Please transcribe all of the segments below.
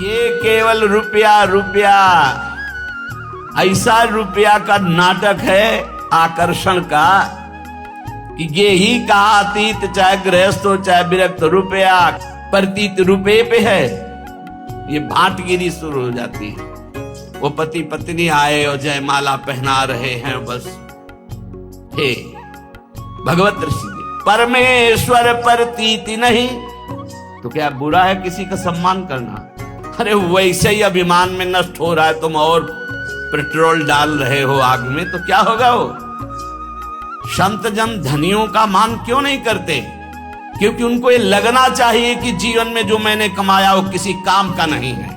ये केवल रुपया रुपया, ऐसा रुपया का नाटक है आकर्षण का कि ये ही कहा अतीत चाहे गृहस्थ हो चाहे विरक्त, रुपया प्रतीत रुपये पे है। ये भाटगिरी शुरू हो जाती है। वो पति पत्नी आए और जयमाला पहना रहे हैं, बस हे भगवत ऋषि परमेश्वर प्रतीति नहीं, तो क्या बुरा है किसी का सम्मान करना? अरे वैसे ही अभिमान में नष्ट हो रहा है, तुम और पेट्रोल डाल रहे हो आग में, तो क्या होगा? वो संत जन धनियों का मान क्यों नहीं करते? क्योंकि उनको ये लगना चाहिए कि जीवन में जो मैंने कमाया वो किसी काम का नहीं है,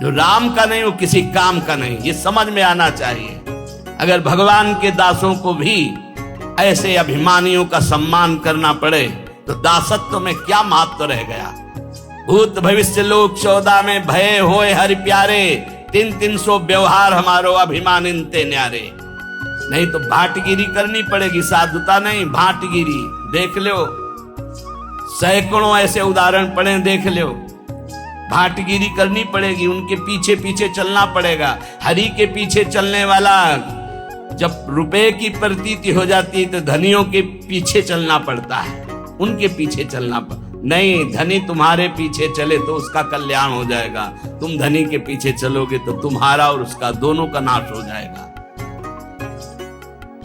जो राम का नहीं वो किसी काम का नहीं, ये समझ में आना चाहिए। अगर भगवान के दासों को भी ऐसे अभिमानियों का सम्मान करना पड़े तो दासत्व में क्या महत्व रह गया? भूत भविष्य लोक 14 में भय होए हरि प्यारे, 300 व्यवहार हमारो अभिमान ते न्यारे। नहीं तो भाटगिरी करनी पड़ेगी, साधुता नहीं, भाटगिरी। देख लो, सैकड़ों ऐसे उदाहरण पड़े, देख लो। भाटगिरी करनी पड़ेगी, उनके पीछे पीछे चलना पड़ेगा। हरि के पीछे चलने वाला जब रुपए की प्रतीति हो जाती है तो धनियों के पीछे चलना पड़ता है, उनके पीछे चलना नहीं। धनी तुम्हारे पीछे चले तो उसका कल्याण हो जाएगा, तुम धनी के पीछे चलोगे तो तुम्हारा और उसका दोनों का नाश हो जाएगा।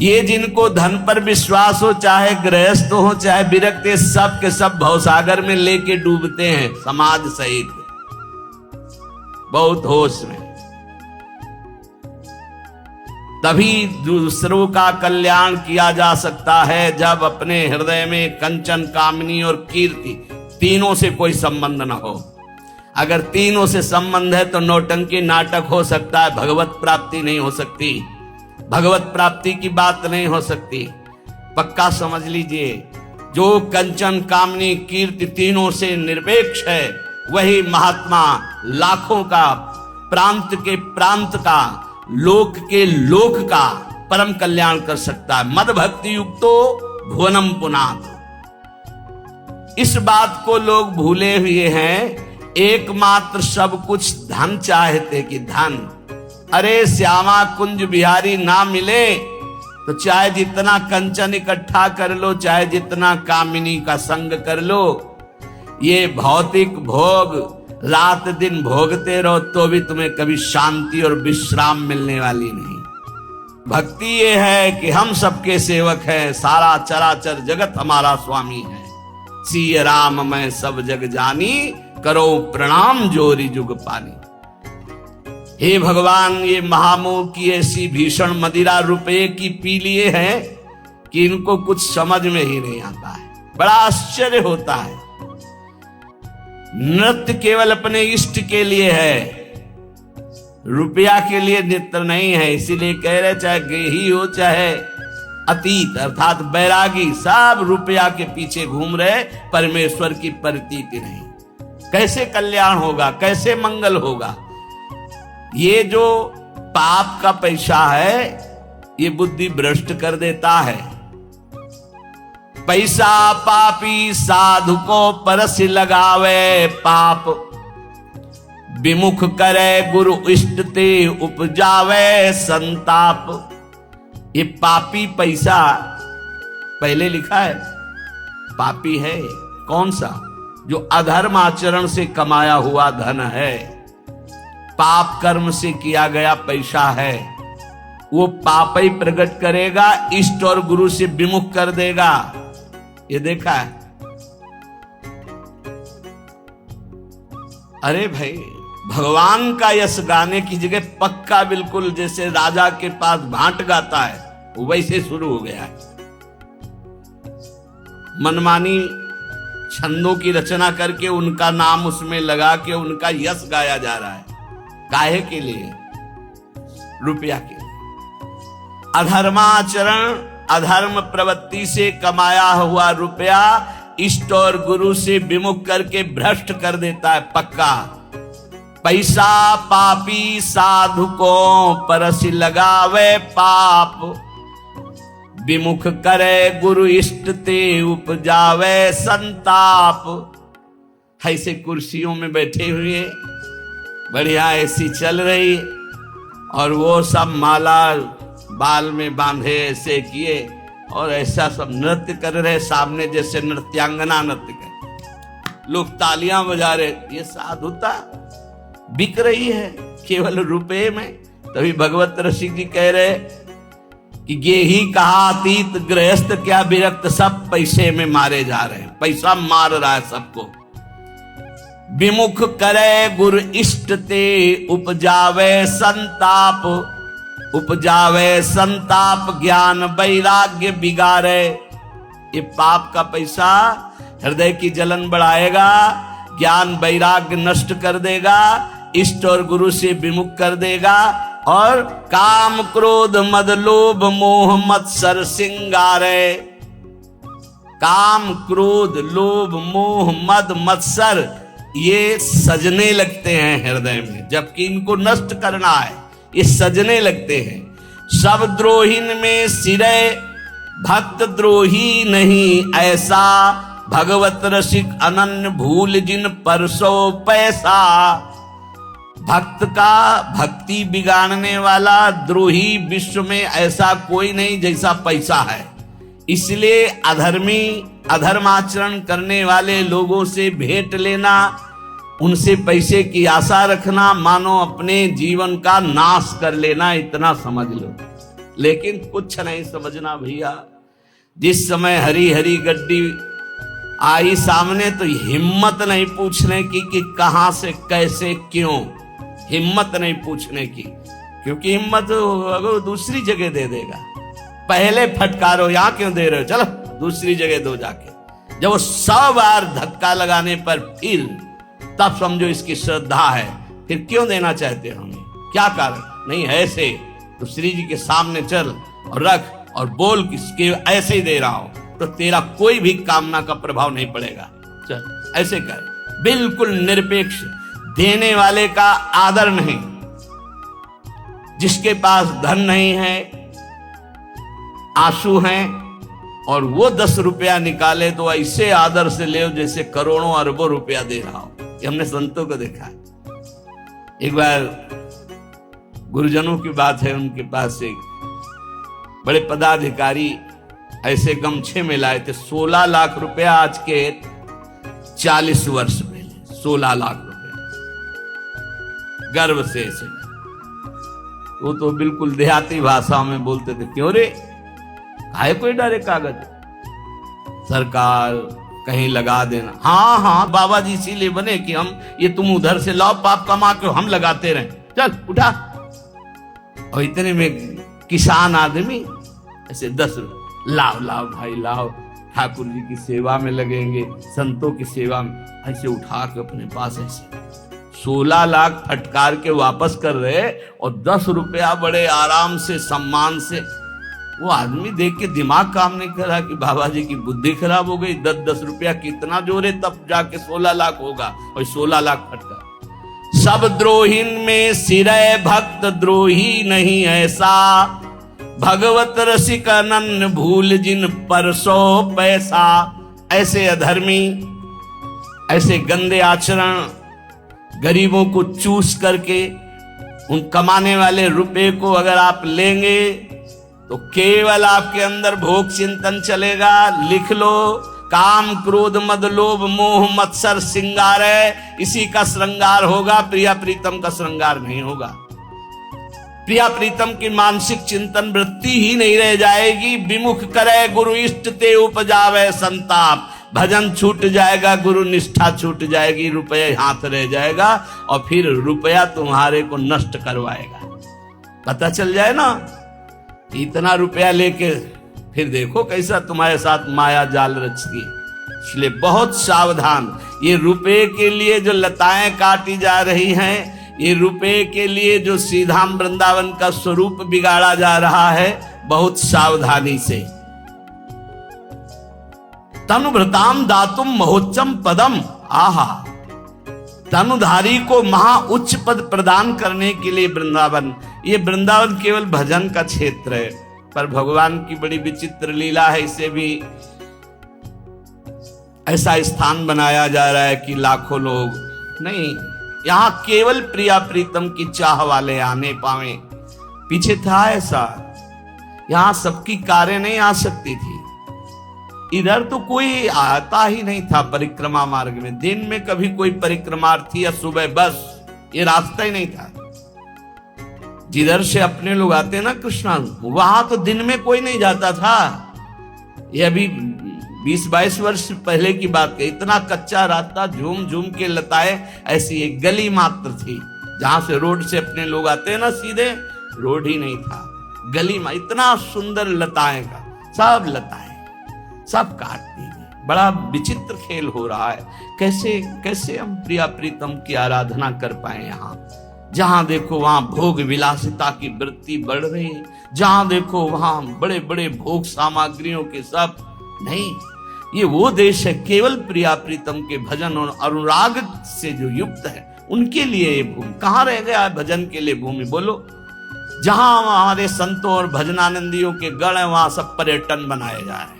ये जिनको धन पर विश्वास हो, चाहे गृहस्थ हो चाहे विरक्त, सब के सब भवसागर में लेके डूबते हैं समाज सहित, बहुत होश में। तभी दूसरों का कल्याण किया जा सकता है जब अपने हृदय में कंचन, कामनी और कीर्ति, तीनों से कोई संबंध न हो। अगर तीनों से संबंध है तो नौटंकी नाटक हो सकता है, भगवत प्राप्ति नहीं हो सकती, भगवत प्राप्ति की बात नहीं हो सकती। पक्का समझ लीजिए, जो कंचन, कामनी, कीर्ति तीनों से निरपेक्ष है वही महात्मा लाखों का, प्रांत के प्रांत का, लोक के लोक का परम कल्याण कर सकता है। मद भक्ति युक्तो भुवनम पुनात। इस बात को लोग भूले हुए हैं, एकमात्र सब कुछ धन चाहते कि धन। अरे श्यामा कुंज बिहारी ना मिले तो चाहे जितना कंचन इकट्ठा कर लो, चाहे जितना कामिनी का संग कर लो, ये भौतिक भोग रात दिन भोगते रहो तो भी तुम्हें कभी शांति और विश्राम मिलने वाली नहीं। भक्ति ये है कि हम सबके सेवक हैं, सारा चराचर जगत हमारा स्वामी है। सिय राम मैं सब जग जानी, करो प्रणाम जोरी जुग पानी। हे भगवान, ये महामोह की ऐसी भीषण मदिरा रुपये की पी लिए हैं कि इनको कुछ समझ में ही नहीं आता है। बड़ा आश्चर्य होता है। नृत्य केवल अपने इष्ट के लिए है, रुपया के लिए नृत्य नहीं है। इसीलिए कह रहे चाहे गेही हो चाहे अतीत अर्थात बैरागी, सब रुपया के पीछे घूम रहे, परमेश्वर की प्रतीति नहीं। कैसे कल्याण होगा, कैसे मंगल होगा? ये जो पाप का पैसा है ये बुद्धि भ्रष्ट कर देता है। पैसा पापी साधु को परस लगावे, पाप विमुख करे गुरु इष्ट ते उपजावे संताप। ये पापी पैसा पहले लिखा है, पापी है कौन सा? जो अधर्म आचरण से कमाया हुआ धन है, पाप कर्म से किया गया पैसा है, वो पाप ही प्रकट करेगा, इष्ट और गुरु से विमुख कर देगा। ये देखा है? अरे भाई, भगवान का यश गाने की जगह पक्का बिल्कुल जैसे राजा के पास भांट गाता है वैसे शुरू हो गया है। मनमानी छंदों की रचना करके उनका नाम उसमें लगा के उनका यश गाया जा रहा है। काहे के लिए? रुपया के लिए। अधर्माचरण, अधर्म प्रवृत्ति से कमाया हुआ रुपया इष्ट और गुरु से विमुख करके भ्रष्ट कर देता है पक्का। पैसा पापी साधु को परस लगावे, पाप विमुख करे गुरु इष्ट ते उपजावे संताप। ऐसे कुर्सियों में बैठे हुए बढ़िया एसी चल रही, और वो सब माला बाल में बांधे ऐसे किए और ऐसा सब नृत्य कर रहे सामने, जैसे नृत्यांगना नृत्य कर, लोग तालियां बजा रहे। ये साधुता बिक रही है केवल रुपए में। तभी भगवत रसिक जी कह रहे कि ये ही कहा अतीत गृहस्थ क्या विरक्त, सब पैसे में मारे जा रहे हैं, पैसा मार रहा है सबको। विमुख करे गुरु इष्ट ते उपजावे संताप, उपजावे संताप ज्ञान वैराग्य बिगाड़े। ये पाप का पैसा हृदय की जलन बढ़ाएगा, ज्ञान वैराग्य नष्ट कर देगा, इष्ट और गुरु से विमुख कर देगा, और काम क्रोध मद लोभ मोह मत्सर सिंगारे। काम क्रोध लोभ मोह मद मत्सर ये सजने लगते हैं हृदय में, जबकि इनको नष्ट करना है, ये सजने लगते हैं। सब द्रोहीन में सिरे भक्त द्रोही नहीं ऐसा, भगवत रसिक अनन्य भूल जिन परसो पैसा। भक्त का भक्ति बिगाड़ने वाला द्रोही विश्व में ऐसा कोई नहीं जैसा पैसा है। इसलिए अधर्मी अधर्माचरण करने वाले लोगों से भेंट लेना, उनसे पैसे की आशा रखना, मानो अपने जीवन का नाश कर लेना, इतना समझ लो। लेकिन कुछ नहीं समझना भैया। जिस समय हरी हरी गड्डी आई सामने तो हिम्मत नहीं पूछने की कि कहां से कैसे क्यों, हिम्मत नहीं पूछने की, क्योंकि हिम्मत अगर दूसरी जगह दे देगा। पहले फटकारो, यहां क्यों दे रहे हो, चलो दूसरी जगह दो जाके। जब वो 100 बार धक्का लगाने पर फिर तब समझो इसकी श्रद्धा है। फिर क्यों देना चाहते हो हमें, क्या कारण नहीं है? ऐसे दूसरी जी के सामने चल और रख और बोल किसके ऐसे ही दे रहा हूं, तो तेरा कोई भी कामना का प्रभाव नहीं पड़ेगा। चल ऐसे कर, बिल्कुल निरपेक्ष, देने वाले का आदर नहीं। जिसके पास धन नहीं है, आंसू हैं, और वो 10 रुपया निकाले तो ऐसे आदर से ले जैसे करोड़ों अरबों रुपया दे रहा हो। ये हमने संतों को देखा है। एक बार गुरुजनों की बात है, उनके पास एक बड़े पदाधिकारी ऐसे गमछे में लाए थे, 16 लाख रुपया, आज के 40 वर्ष पहले 16 लाख रुपया, गर्व से ऐसे। वो तो बिल्कुल देहाती भाषा में बोलते थे, क्यों रे काहे कोई डरे कागज, सरकार कहीं लगा देना। हाँ हाँ बाबा जी इसीलिए बने कि हम ये तुम उधर से लाओ पाप कमा के हम लगाते रहे, चल उठा। और इतने में किसान आदमी ऐसे 10 लाओ लाओ भाई लाओ, ठाकुर जी की सेवा में लगेंगे, संतों की सेवा में, ऐसे उठा के अपने पास ऐसे 16 लाख फटकार के वापस कर रहे, और 10 रुपया बड़े आराम से सम्मान से। वो आदमी देख के दिमाग काम नहीं कर रहा कि बाबा जी की बुद्धि खराब हो गई, 10-10 रुपया कितना जोरे तब जाके 16 लाख होगा, और 16 लाख फटकार। सब द्रोहीन में सिरे भक्त द्रोही नहीं ऐसा, भगवत रसिक अनन्य भूल जिन परसो पैसा। ऐसे अधर्मी, ऐसे गंदे आचरण, गरीबों को चूस करके उन कमाने वाले रुपए को अगर आप लेंगे तो केवल आपके अंदर भोग चिंतन चलेगा। लिख लो, काम क्रोध मद लोभ मोह मत्सर सिंगार है, इसी का श्रृंगार होगा, प्रिया प्रीतम का श्रृंगार नहीं होगा। प्रिया प्रीतम की मानसिक चिंतन वृत्ति ही नहीं रह जाएगी। विमुख करे गुरु इष्ट ते उपजावे संताप, भजन छूट जाएगा, गुरु निष्ठा छूट जाएगी, रुपये हाथ रह जाएगा, और फिर रुपया तुम्हारे को नष्ट करवाएगा। पता चल जाए ना, इतना रुपया लेके फिर देखो कैसा तुम्हारे साथ माया जाल रचती है। इसलिए बहुत सावधान। ये रुपए के लिए जो लताएं काटी जा रही हैं, ये रुपए के लिए जो सीधाम वृंदावन का स्वरूप बिगाड़ा जा रहा है, बहुत सावधानी से। तनुभृताम दातुम महोच्चम पदम, आहा, तनुधारी को महा उच्च पद प्रदान करने के लिए वृंदावन। ये वृंदावन केवल भजन का क्षेत्र है, पर भगवान की बड़ी विचित्र लीला है। इसे भी ऐसा स्थान बनाया जा रहा है कि लाखों लोग नहीं, यहां केवल प्रिया प्रीतम की चाह वाले आने पावे। पीछे था ऐसा, यहां सबकी कारें नहीं आ सकती थी, इधर तो कोई आता ही नहीं था परिक्रमा मार्ग में। दिन में कभी कोई परिक्रमार्थी या सुबह बस, ये रास्ता ही नहीं था। जिधर से अपने लोग आते ना कृष्णा, वहां तो दिन में कोई नहीं जाता था। ये अभी 20-22 वर्ष पहले की बात है। इतना कच्चा रास्ता, झूम झूम के लताएं, ऐसी एक गली मात्र थी जहां से रोड से अपने लोग आते ना सीधे, रोड ही नहीं था, गली में इतना सुंदर लताएं का, सब लताएं सब काट दी गई। बड़ा विचित्र खेल हो रहा है। कैसे कैसे हम प्रिया प्रीतम की आराधना कर पाए। यहाँ जहां देखो वहां भोग विलासिता की वृत्ति बढ़ रही है, जहां देखो वहां बड़े बड़े भोग सामग्रियों के सब नहीं। ये वो देश है केवल प्रिया प्रीतम के भजन और अनुराग से जो युक्त है, उनके लिए ये भूमि। कहाँ रह गया भजन के लिए भूमि, बोलो। जहां हमारे संतों और भजनानंदियों के गण है, वहां सब पर्यटन बनाए जा रहे हैं।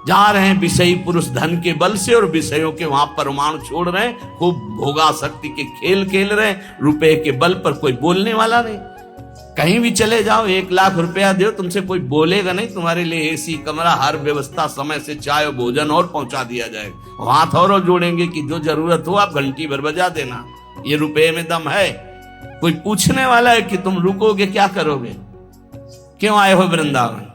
जा रहे हैं विषयी पुरुष धन के बल से, और विषयों के वहां परमाणु छोड़ रहे हैं, खूब भोगासक्ति के खेल खेल रहे हैं। रुपए के बल पर कोई बोलने वाला नहीं। कहीं भी चले जाओ, 1 लाख रुपया दो, तुमसे कोई बोलेगा नहीं। तुम्हारे लिए एसी कमरा, हर व्यवस्था, समय से चाय और भोजन और पहुंचा दिया जाएगा। हाथ और जोड़ेंगे कि जो जरूरत हो आप घंटी भर बजा देना, ये रुपए में दम है। कोई पूछने वाला है कि तुम रुकोगे, क्या करोगे, क्यों आए हो वृंदावन?